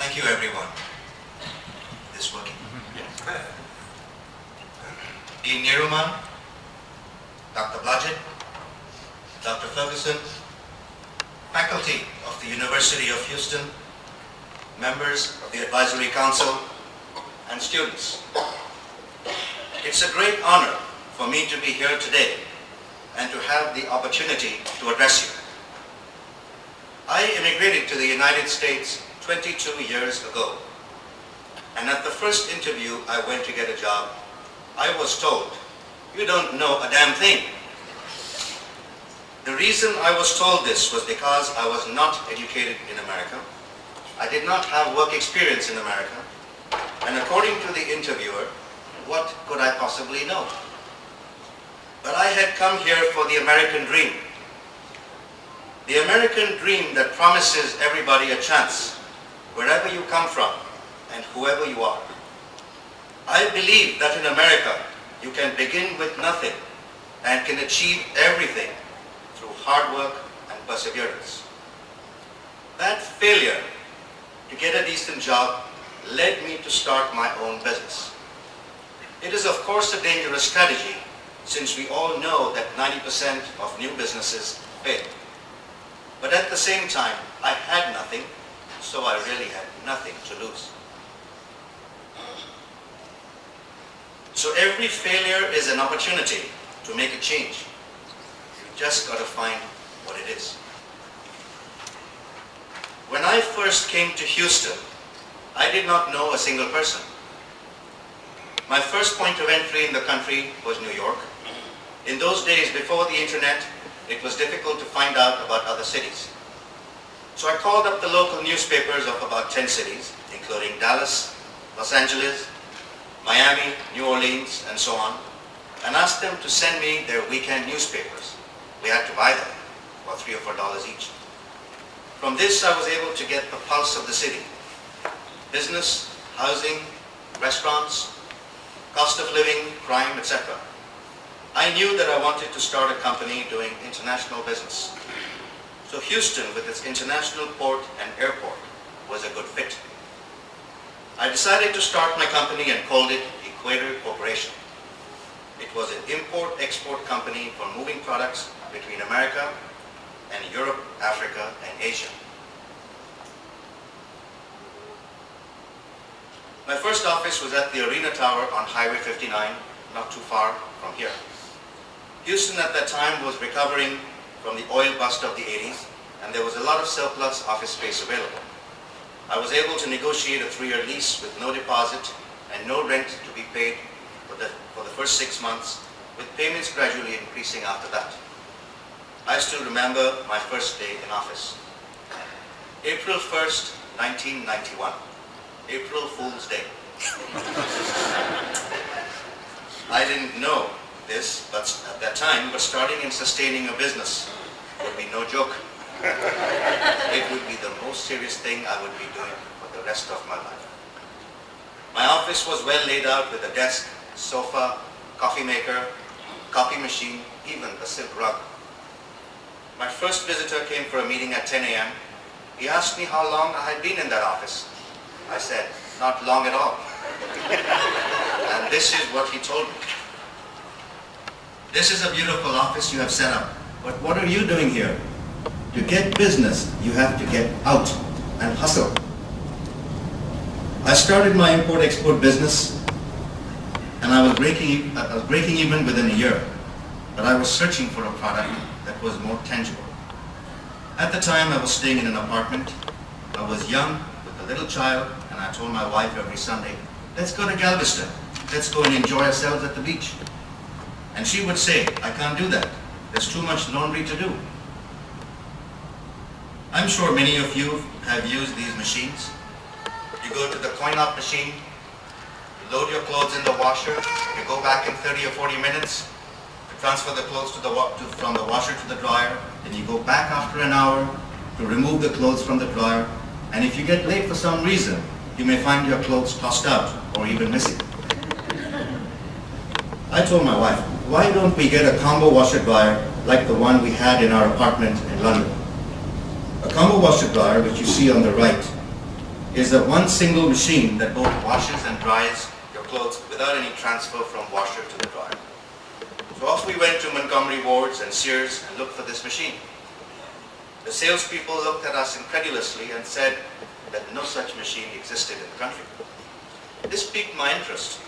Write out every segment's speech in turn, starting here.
Thank you, everyone. This working? Yes. Dean Neeruman, Dr. Blodgett, Dr. Ferguson, faculty of the University of Houston, members of the Advisory Council, and students. It's a great honor for me to be here today and to have the opportunity to address you. I immigrated to the United States 22 years ago, and at the first interview I went to get a job, I was told, "You don't know a damn thing." The reason I was told this was because I was not educated in America. I did not have work experience in America, and according to the interviewer, what could I possibly know? But I had come here for the American dream. The American dream that promises everybody a chance, wherever you come from and whoever you are. I believe that in America, you can begin with nothing and can achieve everything through hard work and perseverance. That failure to get a decent job led me to start my own business. It is of course a dangerous strategy, since we all know that 90% of new businesses fail. But at the same time, I had nothing, so I really had nothing to lose. So every failure is an opportunity to make a change. You just got to find what it is. When I first came to Houston, I did not know a single person. My first point of entry in the country was New York. In those days, before the internet, it was difficult to find out about other cities. So I called up the local newspapers of about 10 cities, including Dallas, Los Angeles, Miami, New Orleans, and so on, and asked them to send me their weekend newspapers. We had to buy them for $3 or $4 each. From this, I was able to get the pulse of the city. Business, housing, restaurants, cost of living, crime, etc. I knew that I wanted to start a company doing international business. So Houston, with its international port and airport, was a good fit. I decided to start my company and called it Equator Corporation. It was an import-export company for moving products between America and Europe, Africa, and Asia. My first office was at the Arena Tower on Highway 59, not too far from here. Houston at that time was recovering from the oil bust of the 80s, and there was a lot of surplus office space available. I was able to negotiate a 3-year lease with no deposit and no rent to be paid for the first 6 months, with payments gradually increasing after that. I still remember my first day in office. April 1st, 1991. April Fool's Day. I didn't know this at that time, but starting and sustaining a business would be no joke. It would be the most serious thing I would be doing for the rest of my life. My office was well laid out with a desk, sofa, coffee maker, copy machine, even a silk rug. My first visitor came for a meeting at 10 a.m. He asked me how long I had been in that office. I said, "Not long at all." And this is what he told me. "This is a beautiful office you have set up, but what are you doing here? To get business, you have to get out and hustle." I started my import-export business, and I was breaking even within a year, but I was searching for a product that was more tangible. At the time, I was staying in an apartment. I was young, with a little child, and I told my wife every Sunday, "Let's go to Galveston. Let's go and enjoy ourselves at the beach." And she would say, "I can't do that. There's too much laundry to do." I'm sure many of you have used these machines. You go to the coin-op machine, you load your clothes in the washer, you go back in 30 or 40 minutes, you transfer the clothes from the washer to the dryer, then you go back after an hour to remove the clothes from the dryer, and if you get late for some reason, you may find your clothes tossed out or even missing. I told my wife, "Why don't we get a combo washer dryer like the one we had in our apartment in London?" A combo washer dryer, which you see on the right, is a one single machine that both washes and dries your clothes without any transfer from washer to the dryer. So off we went to Montgomery Ward's and Sears and looked for this machine. The salespeople looked at us incredulously and said that no such machine existed in the country. This piqued my interest,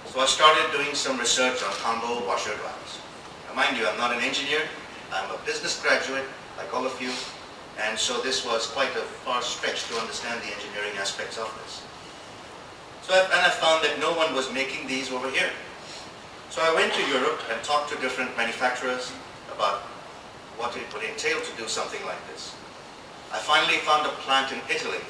so I started doing some research on combo washer dryers. Now mind you, I'm not an engineer, I'm a business graduate like all of you, and so this was quite a far stretch to understand the engineering aspects of this. I found that no one was making these over here. So I went to Europe and talked to different manufacturers about what it would entail to do something like this. I finally found a plant in Italy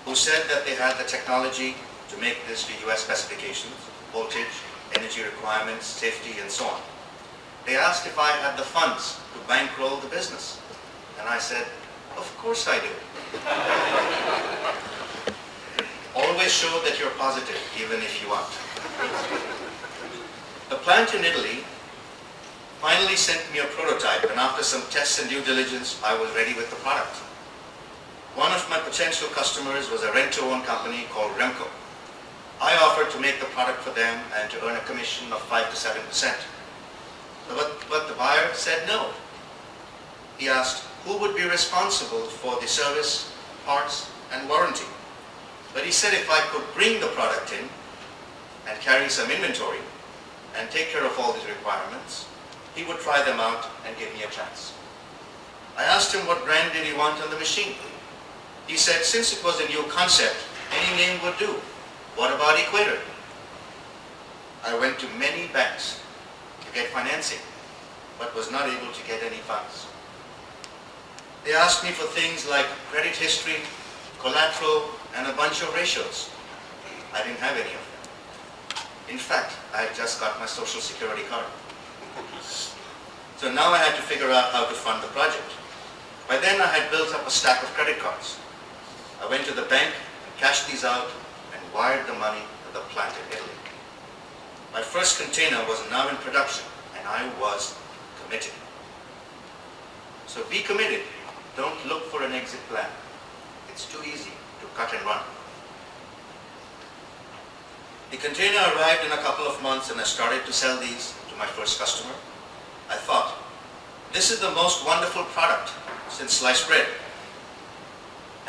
who said that they had the technology to make this to US specifications, voltage, energy requirements, safety, and so on. They asked if I had the funds to bankroll the business. And I said, of course I do. Always show that you're positive, even if you aren't. The plant in Italy finally sent me a prototype, and after some tests and due diligence, I was ready with the product. One of my potential customers was a rent-to-own company called Remco. I offered to make the product for them and to earn a commission of 5 to 7%. But the buyer said no. He asked who would be responsible for the service, parts, and warranty. But he said if I could bring the product in and carry some inventory and take care of all these requirements, he would try them out and give me a chance. I asked him what brand did he want on the machine. He said since it was a new concept, any name would do. What about Equator? I went to many banks to get financing, but was not able to get any funds. They asked me for things like credit history, collateral, and a bunch of ratios. I didn't have any of them. In fact, I had just got my social security card. So now I had to figure out how to fund the project. By then I had built up a stack of credit cards. I went to the bank and cashed these out and wired the money to the plant in Italy. My first container was now in production and I was committed. So be committed. Don't look for an exit plan. It's too easy to cut and run. The container arrived in a couple of months and I started to sell these to my first customer. I thought, this is the most wonderful product since sliced bread.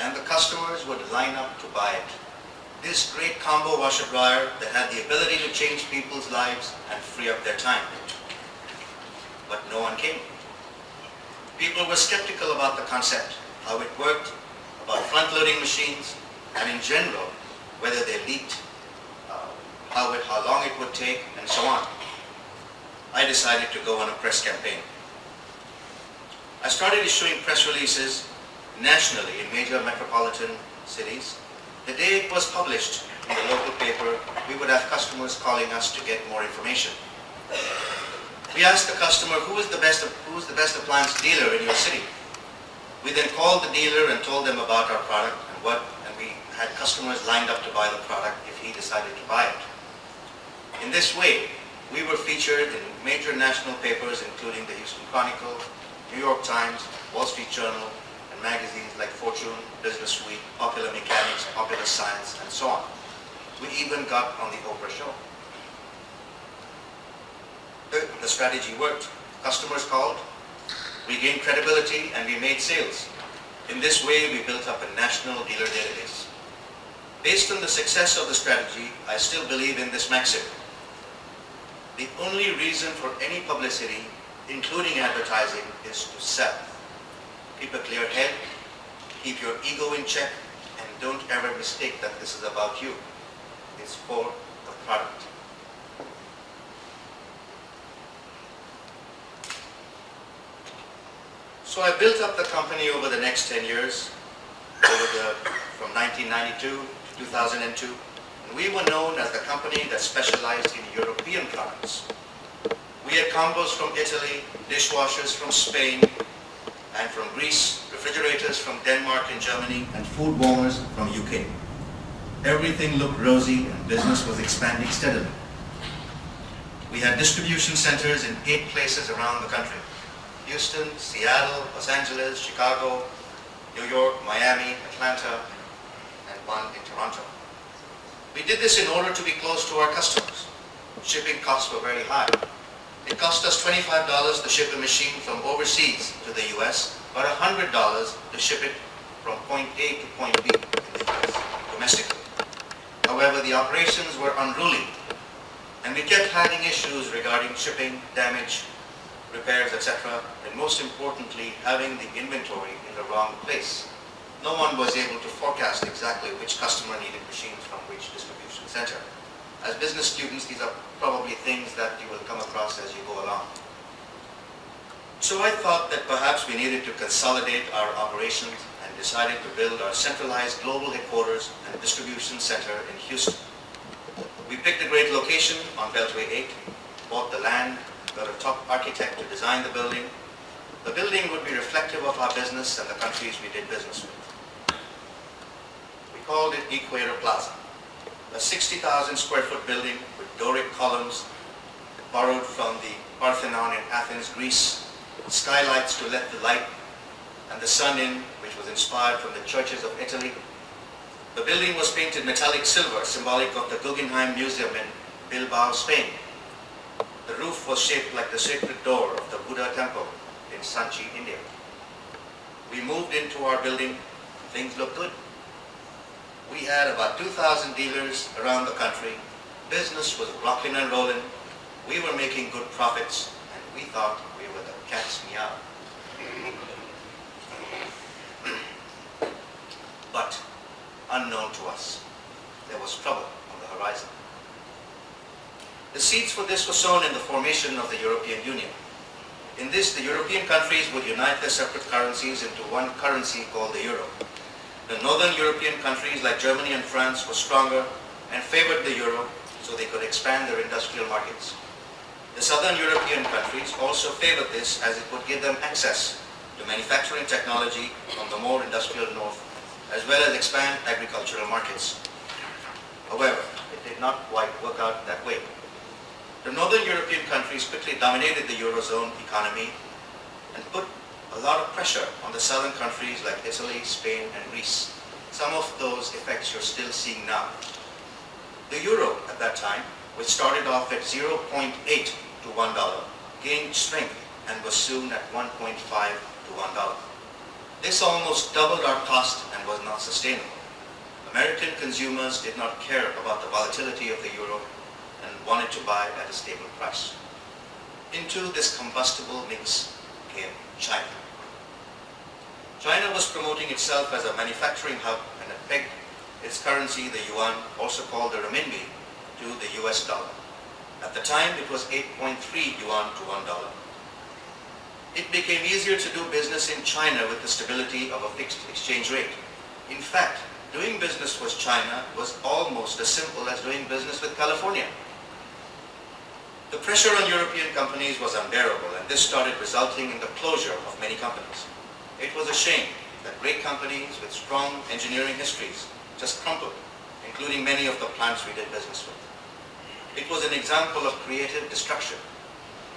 And the customers would line up to buy it. This great combo washer dryer that had the ability to change people's lives and free up their time. But no one came. People were skeptical about the concept, how it worked, about front-loading machines, and in general, whether they leaked, how long it would take, and so on. I decided to go on a press campaign. I started issuing press releases nationally in major metropolitan cities. The day it was published in the local paper, we would have customers calling us to get more information. We asked the customer who is the best appliance dealer in your city. We then called the dealer and told them about our product and we had customers lined up to buy the product if he decided to buy it. In this way, we were featured in major national papers including the Houston Chronicle, New York Times, Wall Street Journal, and magazines like Fortune, Business Week, Popular Mechanics, Popular Science, and so on. We even got on the Oprah show. The strategy worked. Customers called, we gained credibility, and we made sales. In this way, we built up a national dealer database. Based on the success of the strategy, I still believe in this maxim. The only reason for any publicity, including advertising, is to sell. Keep a clear head, keep your ego in check, and don't ever mistake that this is about you. It's for the product. So I built up the company over the next 10 years, from 1992 to 2002. And we were known as the company that specialized in European products. We had combos from Italy, dishwashers from Spain and from Greece, refrigerators from Denmark and Germany, and food warmers from UK. Everything looked rosy and business was expanding steadily. We had distribution centers in 8 places around the country: Houston, Seattle, Los Angeles, Chicago, New York, Miami, Atlanta, and and one in Toronto. We did this in order to be close to our customers. Shipping costs were very high. It cost us $25 to ship a machine from overseas to the US, or $100 to ship it from point A to point B in the US, domestically. However, the operations were unruly, and we kept having issues regarding shipping, damage, repairs, etc., and most importantly, having the inventory in the wrong place. No one was able to forecast exactly which customer needed machines from which distribution center. As business students, these are probably things that you will come across as you go along. So I thought that perhaps we needed to consolidate our operations and decided to build our centralized global headquarters and distribution center in Houston. We picked a great location on Beltway 8, bought the land, got a top architect to design the building. The building would be reflective of our business and the countries we did business with. We called it Equator Plaza, a 60,000 square foot building with Doric columns borrowed from the Parthenon in Athens, Greece, skylights to let the light and the sun in, which was inspired from the churches of Italy. The building was painted metallic silver, symbolic of the Guggenheim Museum in Bilbao, Spain. The roof was shaped like the sacred door of the Buddha temple in Sanchi, India. We moved into our building. Things looked good. We had about 2,000 dealers around the country. Business was rocking and rolling. We were making good profits, and we thought we were the cat's meow. But unknown to us, there was trouble on the horizon. The seeds for this were sown in the formation of the European Union. In this, the European countries would unite their separate currencies into one currency called the euro. The northern European countries like Germany and France were stronger and favored the euro so they could expand their industrial markets. The southern European countries also favored this as it would give them access to manufacturing technology from the more industrial north, as well as expand agricultural markets. However, it did not quite work out that way. The northern European countries quickly dominated the Eurozone economy and put a lot of pressure on the southern countries like Italy, Spain, and Greece. Some of those effects you're still seeing now. The euro at that time, which started off at 0.8 to $1, gained strength and was soon at 1.5 to $1. This almost doubled our cost and was not sustainable. American consumers did not care about the volatility of the euro and wanted to buy at a stable price. Into this combustible mix came China. China was promoting itself as a manufacturing hub and had pegged its currency, the yuan, also called the renminbi, to the US dollar. At the time, it was 8.3 yuan to $1. It became easier to do business in China with the stability of a fixed exchange rate. In fact, doing business with China was almost as simple as doing business with California. The pressure on European companies was unbearable, and this started resulting in the closure of many companies. It was a shame that great companies with strong engineering histories just crumbled, including many of the plants we did business with. It was an example of creative destruction,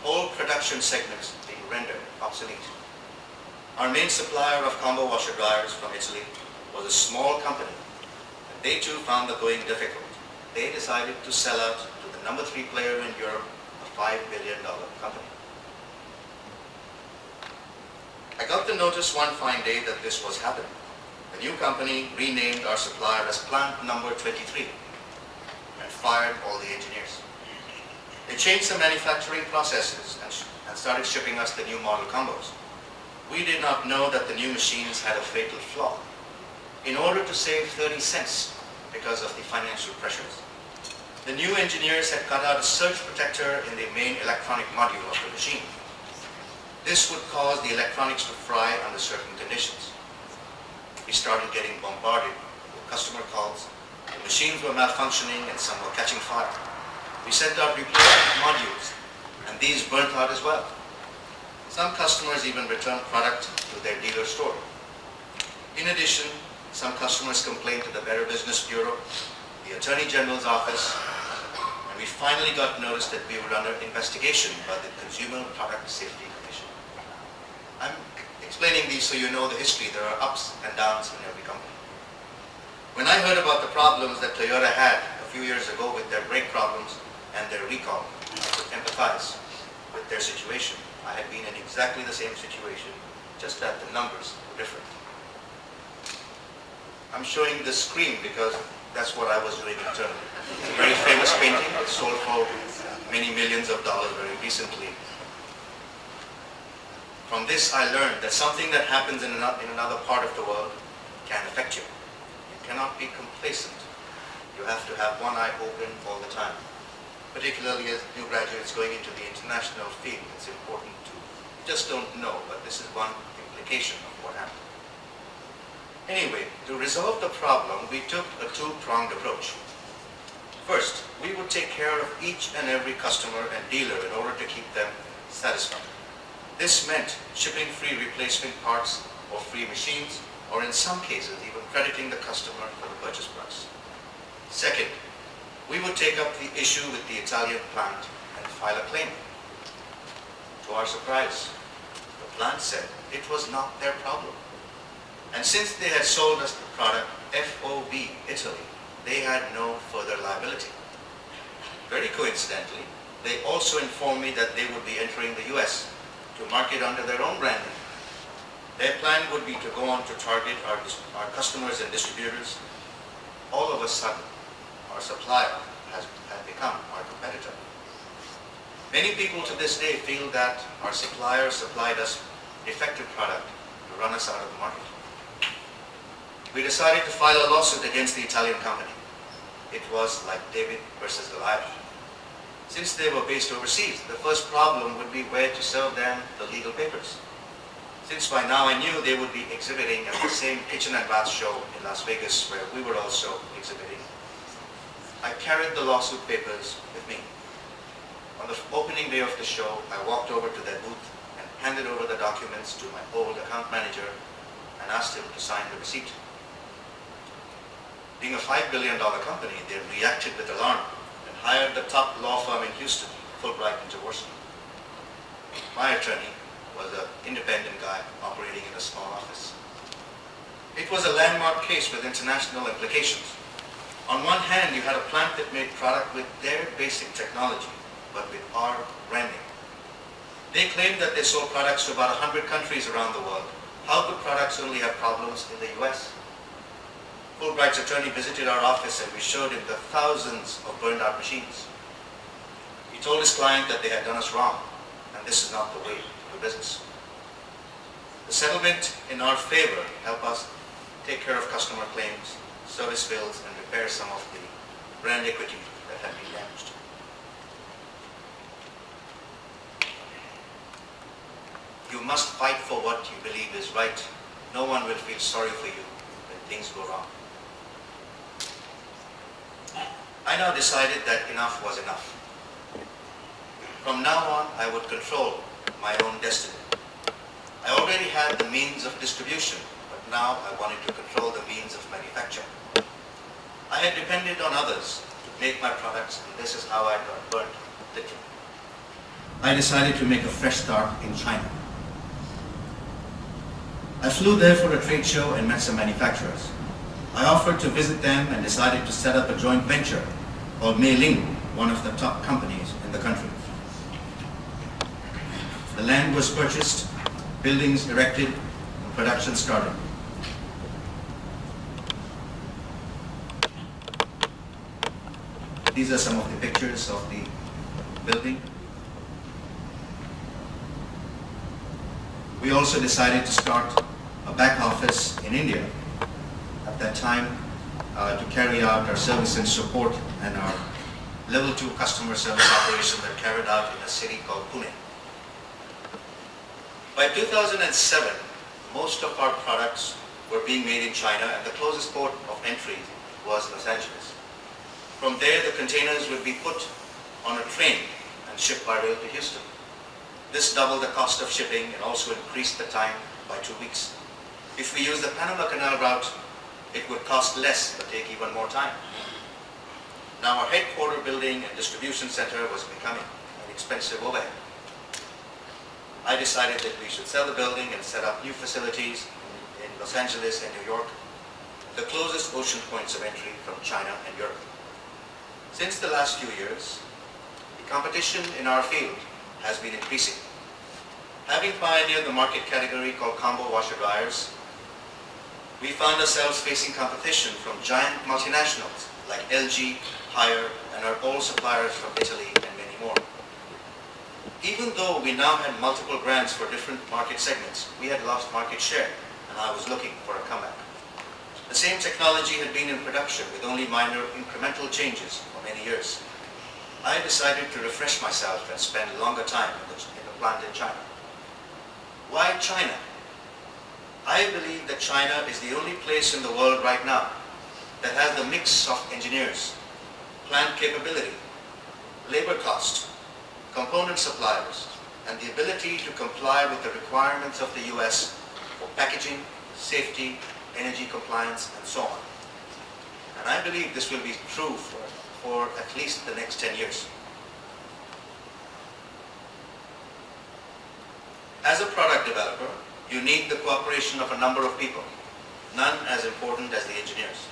whole production segments being rendered obsolete. Our main supplier of combo washer dryers from Italy was a small company, and they too found the going difficult. They decided to sell out to the number 3 player in Europe, $5 billion company. I got the notice one fine day that this was happening. The new company renamed our supplier as Plant Number 23 and fired all the engineers. They changed some manufacturing processes and started shipping us the new model combos. We did not know that the new machines had a fatal flaw. In order to save 30 cents because of the financial pressures, the new engineers had cut out a surge protector in the main electronic module of the machine. This would cause the electronics to fry under certain conditions. We started getting bombarded with customer calls. The machines were malfunctioning and some were catching fire. We sent out replacement modules, and these burnt out as well. Some customers even returned product to their dealer store. In addition, some customers complained to the Better Business Bureau, the Attorney General's office, and we finally got notice that we were under investigation by the Consumer Product Safety Commission. I'm explaining these so you know the history. There are ups and downs in every company. When I heard about the problems that Toyota had a few years ago with their brake problems and their recall, I could empathize with their situation. I had been in exactly the same situation, just that the numbers were different. I'm showing this screen because that's what I was doing internally. It's a very famous painting. It sold for many millions of dollars very recently. From this I learned that something that happens in another part of the world can affect you. You cannot be complacent. You have to have one eye open all the time. Particularly as new graduates going into the international field, it's important to just don't know, but this is one implication of what happened. Anyway, to resolve the problem, we took a two-pronged approach. First, we would take care of each and every customer and dealer in order to keep them satisfied. This meant shipping free replacement parts or free machines, or in some cases even crediting the customer for the purchase price. Second, we would take up the issue with the Italian plant and file a claim. To our surprise, the plant said it was not their problem. And since they had sold us the product FOB Italy, they had no further liability. Very coincidentally, they also informed me that they would be entering the US to market under their own branding. Their plan would be to go on to target our customers and distributors. All of a sudden, our supplier has become our competitor. Many people to this day feel that our supplier supplied us defective product to run us out of the market. We decided to file a lawsuit against the Italian company. It was like David versus Goliath. Since they were based overseas, the first problem would be where to serve them the legal papers. Since by now I knew they would be exhibiting at the same kitchen and bath show in Las Vegas where we were also exhibiting, I carried the lawsuit papers with me. On the opening day of the show, I walked over to their booth and handed over the documents to my old account manager and asked him to sign the receipt. Being a $5 billion company, they reacted with alarm and hired the top law firm in Houston, Fulbright and Jaworski. My attorney was an independent guy operating in a small office. It was a landmark case with international implications. On one hand, you had a plant that made product with their basic technology, but with our branding. They claimed that they sold products to about 100 countries around the world. How could products only have problems in the US? Fulbright's attorney visited our office and we showed him the thousands of burned out machines. He told his client that they had done us wrong, and this is not the way to do business. The settlement in our favor helped us take care of customer claims, service bills, and repair some of the brand equity that had been damaged. You must fight for what you believe is right. No one will feel sorry for you when things go wrong. I now decided that enough was enough. From now on, I would control my own destiny. I already had the means of distribution, but now I wanted to control the means of manufacture. I had depended on others to make my products, and this is how I got burned, literally. I decided to make a fresh start in China. I flew there for a trade show and met some manufacturers. I offered to visit them and decided to set up a joint venture called Mei Ling, one of the top companies in the country. The land was purchased, buildings erected, and production started. These are some of the pictures of the building. We also decided to start a back office in India at that time to carry out our service and support and our level 2 customer service operation that carried out in a city called Pune. By 2007, most of our products were being made in China and the closest port of entry was Los Angeles. From there, the containers would be put on a train and shipped by rail to Houston. This doubled the cost of shipping and also increased the time by 2 weeks. If we use the Panama Canal route, it would cost less but take even more time. Now our headquarter building and distribution center was becoming an expensive overhead. I decided that we should sell the building and set up new facilities in Los Angeles and New York. the closest ocean points of entry from China and Europe. Since the last few years, the competition in our field has been increasing. Having pioneered the market category called combo washer dryers, we found ourselves facing competition from giant multinationals like LG, Haier, and our old suppliers from Italy and many more. Even though we now had multiple brands for different market segments, we had lost market share, and I was looking for a comeback. The same technology had been in production with only minor incremental changes for many years. I decided to refresh myself and spend longer time in the plant in China. Why China? I believe that China is the only place in the world right now that has the mix of engineers, plant capability, labor cost, component suppliers, and the ability to comply with the requirements of the US for packaging, safety, energy compliance, and so on. And I believe this will be true for at least the next 10 years. As a product developer, you need the cooperation of a number of people, none as important as the engineers.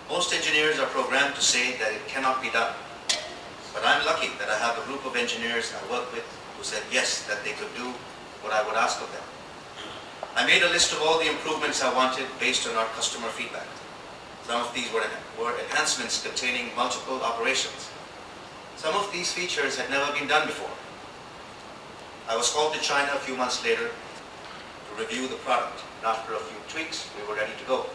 Most engineers are programmed to say that it cannot be done. But I'm lucky that I have a group of engineers I work with who said yes, that they could do what I would ask of them. I made a list of all the improvements I wanted based on our customer feedback. Some of these were enhancements containing multiple operations. Some of these features had never been done before. I was called to China a few months later to review the product, and after a few tweaks, we were ready to go.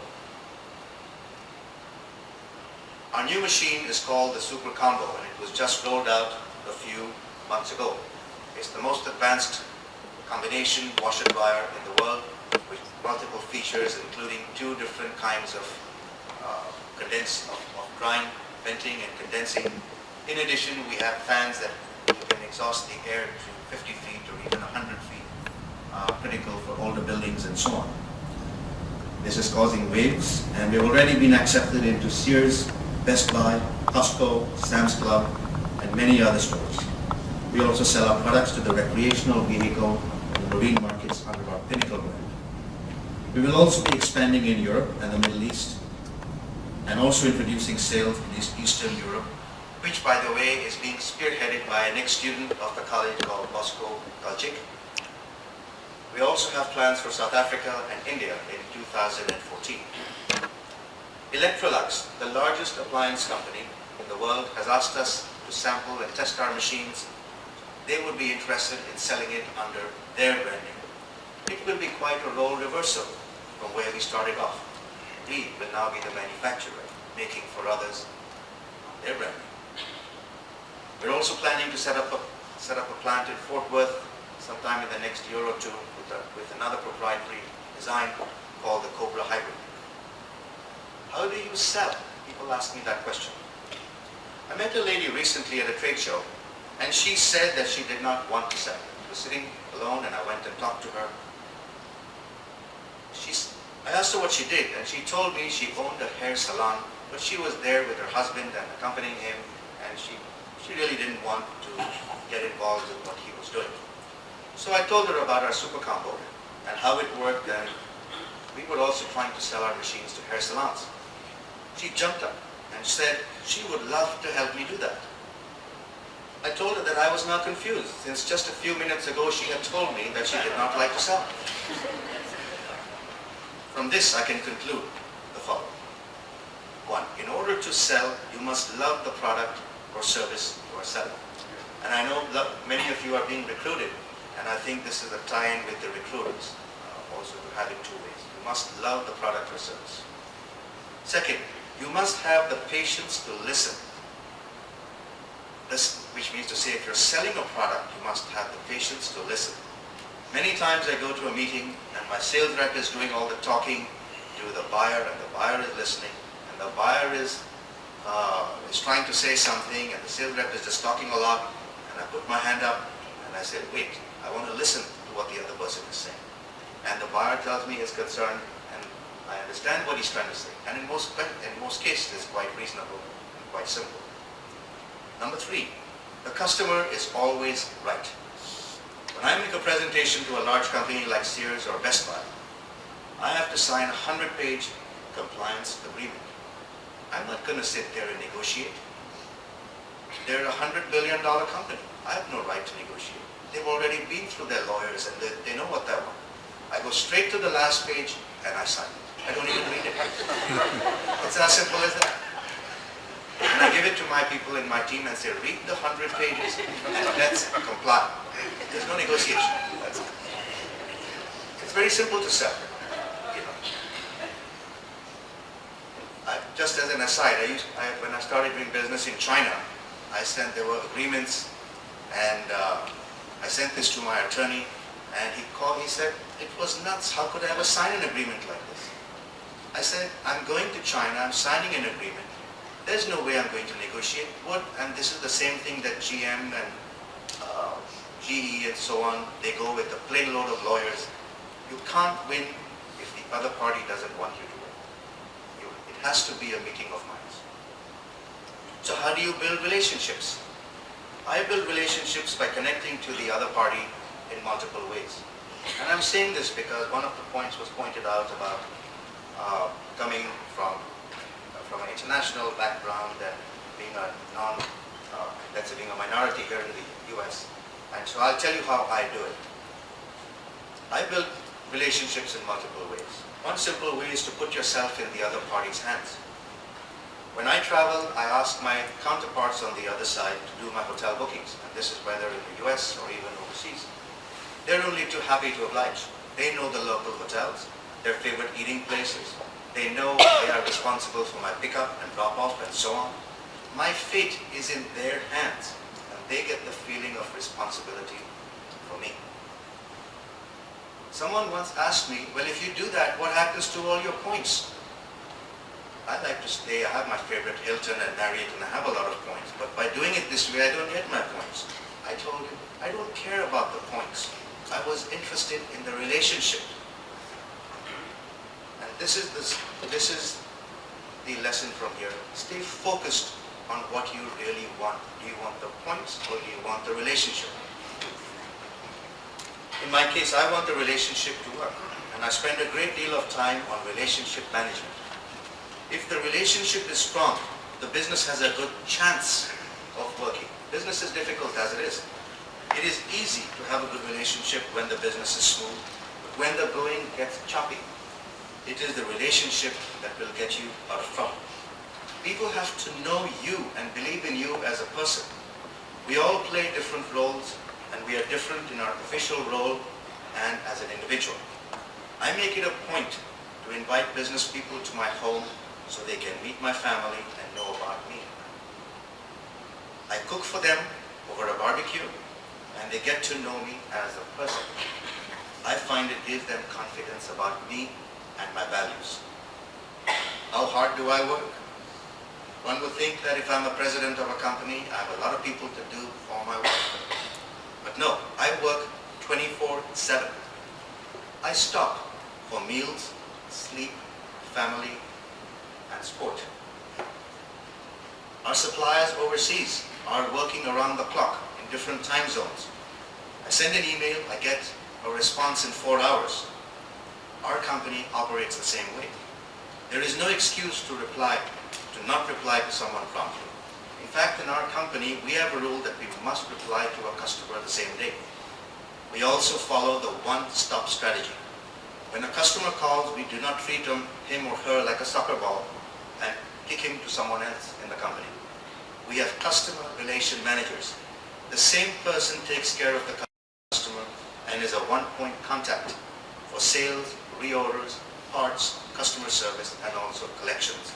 Our new machine is called the Super Combo, and it was just rolled out a few months ago. It's the most advanced combination washer dryer in the world with multiple features, including 2 different kinds of drying, venting, and condensing. In addition, we have fans that can exhaust the air to 50 feet or even 100 feet, critical for older buildings and so on. This is causing waves, and we've already been accepted into Sears, Best Buy, Costco, Sam's Club, and many other stores. We also sell our products to the recreational vehicle and marine markets under our Pinnacle brand. We will also be expanding in Europe and the Middle East, and also introducing sales in Eastern Europe, which, by the way, is being spearheaded by an ex-student of the college called Bosco Kalchik. We also have plans for South Africa and India in 2014. Electrolux, the largest appliance company in the world, has asked us to sample and test our machines. They would be interested in selling it under their branding. It will be quite a role reversal from where we started off. We will now be the manufacturer, making for others their branding. We're also planning to set up a plant in Fort Worth sometime in the next year or two with another proprietary design called the Cobra Hybrid. How do you sell? People ask me that question. I met a lady recently at a trade show, and she said that she did not want to sell. She was sitting alone, and I went and talked to her. I asked her what she did, and she told me she owned a hair salon, but she was there with her husband and accompanying him, and she really didn't want to get involved in what he was doing. So I told her about our Super Combo and how it worked, and we were also trying to sell our machines to hair salons. She jumped up and said she would love to help me do that. I told her that I was now confused, since just a few minutes ago she had told me that she did not like to sell. From this I can conclude the following. 1. In order to sell, you must love the product or service you are selling. And I know many of you are being recruited, and I think this is a tie-in with the recruiters, also to have it 2 ways. You must love the product or service. 2nd, you must have the patience to listen. This, which means to say, if you're selling a product, you must have the patience to listen. Many times I go to a meeting and my sales rep is doing all the talking to the buyer, and the buyer is listening, and the buyer is trying to say something, and the sales rep is just talking a lot, and I put my hand up and I said, wait, I want to listen to what the other person is saying. And the buyer tells me his concern, and I understand what he's trying to say. And in most cases, it's quite reasonable and quite simple. Number 3, the customer is always right. When I make a presentation to a large company like Sears or Best Buy, I have to sign a 100-page compliance agreement. I'm not going to sit there and negotiate. They're a $100 billion company. I have no right to negotiate. They've already been through their lawyers and they know what they want. I go straight to the last page and I sign it. I don't even read it. It's as simple as that. And I give it to my people in my team and say, read the 100 pages and let's comply. There's no negotiation. That's it. It's very simple to sell. You know. Just as an aside, when I started doing business in China, there were agreements, and I sent this to my attorney, and he said, it was nuts, how could I ever sign an agreement like this? I said, I'm going to China, I'm signing an agreement. There's no way I'm going to negotiate. And this is the same thing that GM and GE and so on, they go with a plain load of lawyers. You can't win if the other party doesn't want you to win. It has to be a meeting of minds. So how do you build relationships? I build relationships by connecting to the other party in multiple ways. And I'm saying this because one of the points was pointed out about coming from an international background and being being a minority here in the US. And so I'll tell you how I do it. I build relationships in multiple ways. One simple way is to put yourself in the other party's hands. When I travel, I ask my counterparts on the other side to do my hotel bookings. And this is whether in the US or even overseas. They're only too happy to oblige. They know the local hotels, their favorite eating places. They know they are responsible for my pickup and drop-off and so on. My fate is in their hands, and they get the feeling of responsibility for me. Someone once asked me, well, if you do that, what happens to all your points? I like to stay, I have my favorite Hilton and Marriott, and I have a lot of points, but by doing it this way, I don't get my points. I told him, I don't care about the points. I was interested in the relationship. And this is the lesson from here. Stay focused on what you really want. Do you want the points or do you want the relationship? In my case, I want the relationship to work, and I spend a great deal of time on relationship management. If the relationship is strong, the business has a good chance of working. Business is difficult as it is. It is easy to have a good relationship when the business is smooth, but when the going gets choppy, it is the relationship that will get you out of trouble. People have to know you and believe in you as a person. We all play different roles, and we are different in our official role and as an individual. I make it a point to invite business people to my home so they can meet my family and know about me. I cook for them over a barbecue, and they get to know me as a person. I find it gives them confidence about me and my values. How hard do I work? One would think that if I'm a president of a company, I have a lot of people to do all my work. But no, I work 24/7. I stop for meals, sleep, family, and sport. Our suppliers overseas are working around the clock in different time zones. I send an email, I get a response in 4 hours. Our company operates the same way. There is no excuse to not reply to someone promptly. In fact, in our company, we have a rule that we must reply to a customer the same day. We also follow the one-stop strategy. When a customer calls, we do not treat him or her like a soccer ball and kick him to someone else in the company. We have customer relation managers. The same person takes care of the customer and is a one-point contact for sales, reorders, parts, customer service, and also collections.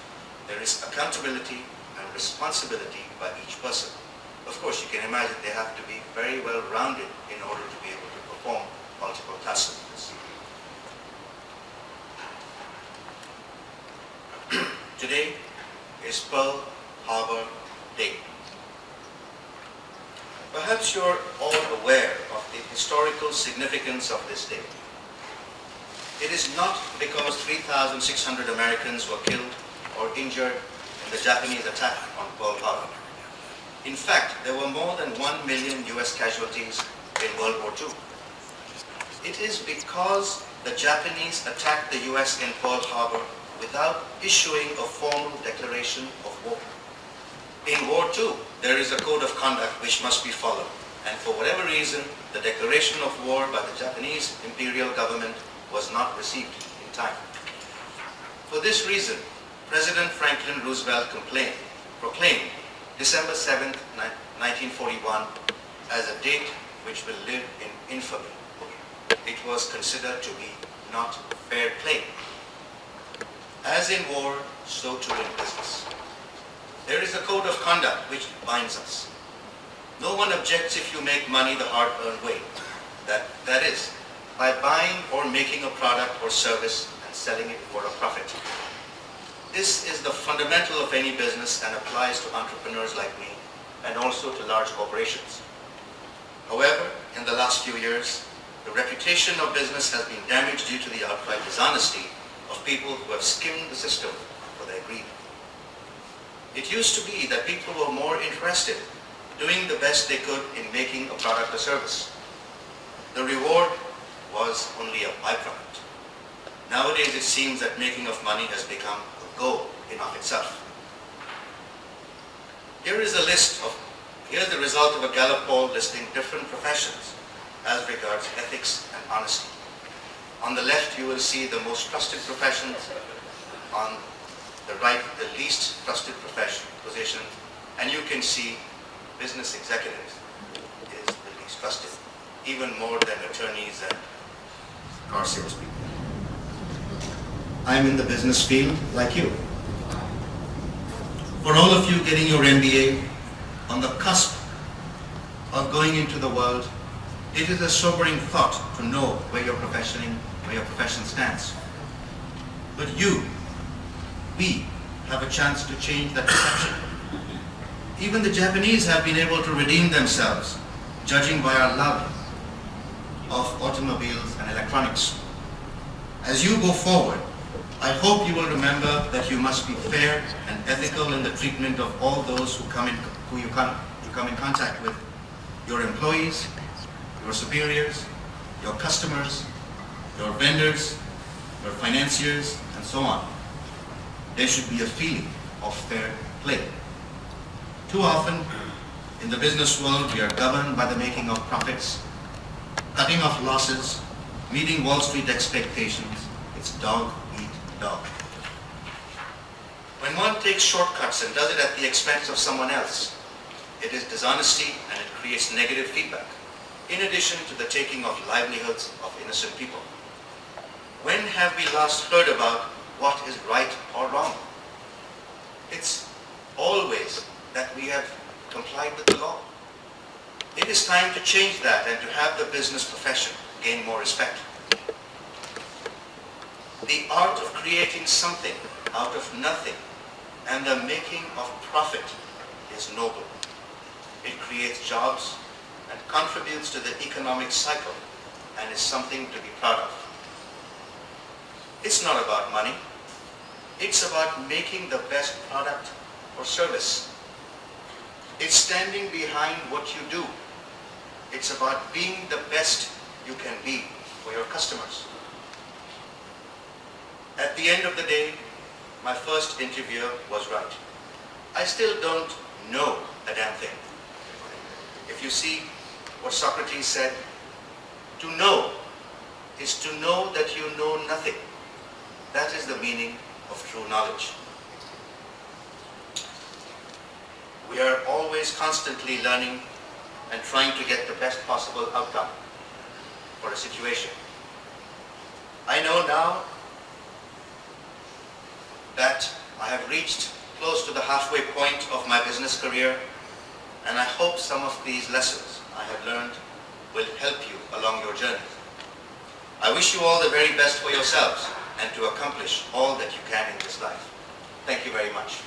There is accountability and responsibility by each person. Of course, you can imagine they have to be very well rounded in order to be able to perform multiple tasks. Today is Pearl Harbor Day. Perhaps you're all aware of the historical significance of this day. It is not because 3,600 Americans were killed or injured in the Japanese attack on Pearl Harbor. In fact, there were more than 1 million US casualties in World War II. It is because the Japanese attacked the US in Pearl Harbor without issuing a formal declaration of war. In war too, there is a code of conduct which must be followed, and for whatever reason, the declaration of war by the Japanese imperial government was not received in time. For this reason, President Franklin Roosevelt proclaimed December 7, 1941 as a date which will live in infamy. It was considered to be not fair play. As in war, so too in business. There is a code of conduct which binds us. No one objects if you make money the hard-earned way. That is, by buying or making a product or service and selling it for a profit. This is the fundamental of any business and applies to entrepreneurs like me and also to large corporations. However, in the last few years, the reputation of business has been damaged due to the outright dishonesty of people who have skimmed the system for their greed. It used to be that people were more interested doing the best they could in making a product or service. The reward was only a byproduct. Nowadays it seems that making of money has become a goal in of itself. Here's the result of a Gallup poll listing different professions as regards ethics and honesty. On the left you will see the most trusted professions, on the right the least trusted position, and you can see business executives is the least trusted, even more than attorneys and car salespeople. I'm in the business field like you. For all of you getting your MBA, on the cusp of going into the world, it is a sobering thought to know where your profession stands. But we have a chance to change that perception. Even the Japanese have been able to redeem themselves, judging by our love of automobiles and electronics. As you go forward, I hope you will remember that you must be fair and ethical in the treatment of all those who you come in contact with, your employees, your superiors, your customers, your vendors, your financiers, and so on. There should be a feeling of fair play. Too often, in the business world, we are governed by the making of profits, cutting off losses, meeting Wall Street expectations. It's dog eat dog. When one takes shortcuts and does it at the expense of someone else, it is dishonesty and it creates negative feedback, in addition to the taking of livelihoods of innocent people. When have we last heard about what is right or wrong? It's always that we have complied with the law. It is time to change that and to have the business profession gain more respect. The art of creating something out of nothing and the making of profit is noble. It creates jobs and contributes to the economic cycle and is something to be proud of. It's not about money. It's about making the best product or service. It's standing behind what you do. It's about being the best you can be for your customers. At the end of the day, my first interviewer was right. I still don't know a damn thing. If you see what Socrates said, to know is to know that you know nothing. That is the meaning of true knowledge. We are always constantly learning and trying to get the best possible outcome for a situation. I know now that I have reached close to the halfway point of my business career, and I hope some of these lessons I have learned will help you along your journey. I wish you all the very best for yourselves and to accomplish all that you can in this life. Thank you very much.